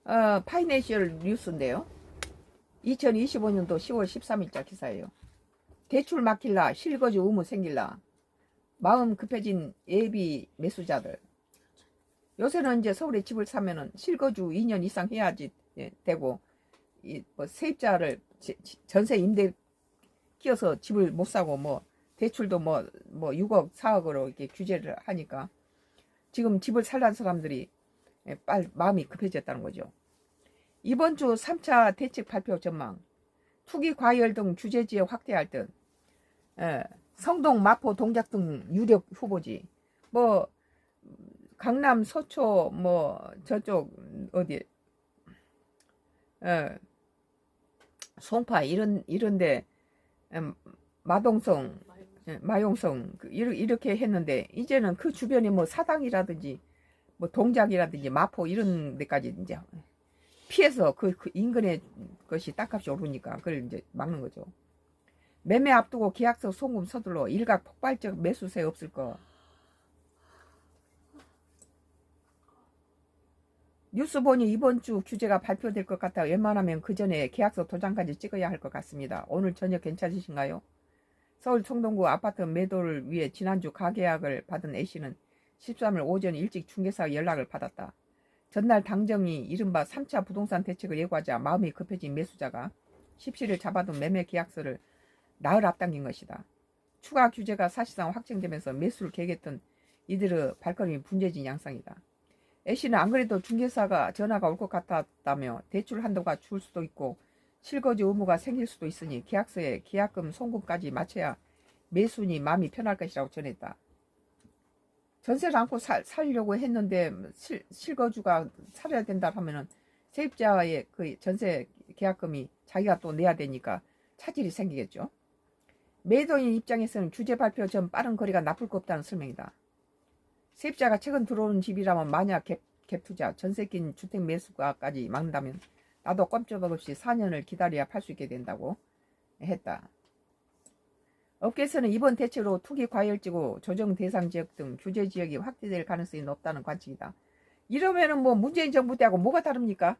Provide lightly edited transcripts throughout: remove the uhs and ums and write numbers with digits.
파이낸셜 뉴스인데요. 2025년도 10월 13일자 기사예요. 대출 막힐라, 실거주 의무 생길라, 마음 급해진 예비 매수자들. 요새는 이제 서울에 집을 사면은 실거주 2년 이상 해야지 되고, 뭐 세입자를 전세 임대 끼어서 집을 못 사고, 뭐 대출도 뭐 6억 4억으로 이렇게 규제를 하니까 지금 집을 살란 사람들이 마음이 급해졌다는 거죠. 이번 주 3차 대책 발표 전망, 투기 과열 등 규제 지역 확대할 등, 성동, 마포, 동작 등 유력 후보지. 뭐 강남, 서초, 뭐 저쪽 어디, 송파 이런데 마동성, 마용성 이렇게 했는데 이제는 그 주변에 뭐 사당이라든지 뭐 동작이라든지 마포 이런 데까지 이제 피해서 그 인근의 것이 땅값이 오르니까 그걸 이제 막는 거죠. 매매 앞두고 계약서 송금 서둘러 일각 폭발적 매수세 없을 거. 뉴스 보니 이번 주 규제가 발표될 것 같아 웬만하면 그 전에 계약서 도장까지 찍어야 할 것 같습니다. 오늘 저녁 괜찮으신가요? 서울 청동구 아파트 매도를 위해 지난주 가계약을 받은 A씨는 13일 오전 일찍 중개사 연락을 받았다. 전날 당정이 이른바 3차 부동산 대책을 예고하자 마음이 급해진 매수자가 17일 잡아둔 매매 계약서를 나흘 앞당긴 것이다. 추가 규제가 사실상 확정되면서 매수를 계획했던 이들의 발걸음이 분주해진 양상이다. A씨는 안 그래도 중개사가 전화가 올 것 같았다며 대출 한도가 줄 수도 있고 실거주 의무가 생길 수도 있으니 계약서에 계약금 송금까지 마쳐야 매수니 마음이 편할 것이라고 전했다. 전세를 안고 살려고 했는데 실거주가 살아야 된다 하면은 세입자의 그 전세 계약금이 자기가 또 내야 되니까 차질이 생기겠죠. 매도인 입장에서는 규제 발표 전 빠른 거래가 나쁠 거 없다는 설명이다. 세입자가 최근 들어오는 집이라면 만약 갭투자, 전세 낀 주택 매수가까지 막는다면 나도 꼼짝없이 4년을 기다려야 팔 수 있게 된다고 했다. 업계에서는 이번 대책으로 투기 과열지구, 조정 대상 지역 등 규제 지역이 확대될 가능성이 높다는 관측이다. 이러면은 뭐 문재인 정부 때하고 뭐가 다릅니까?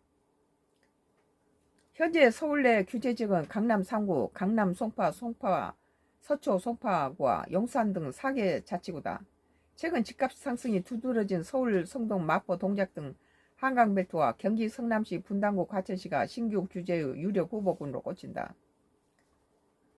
현재 서울 내 규제 지역은 강남 3구, 강남 송파, 서초 송파구와 용산 등 4개 자치구다. 최근 집값 상승이 두드러진 서울, 성동, 마포, 동작 등 한강벨트와 경기 성남시, 분당구, 과천시가 신규 규제의 유력 후보군으로 꼽힌다.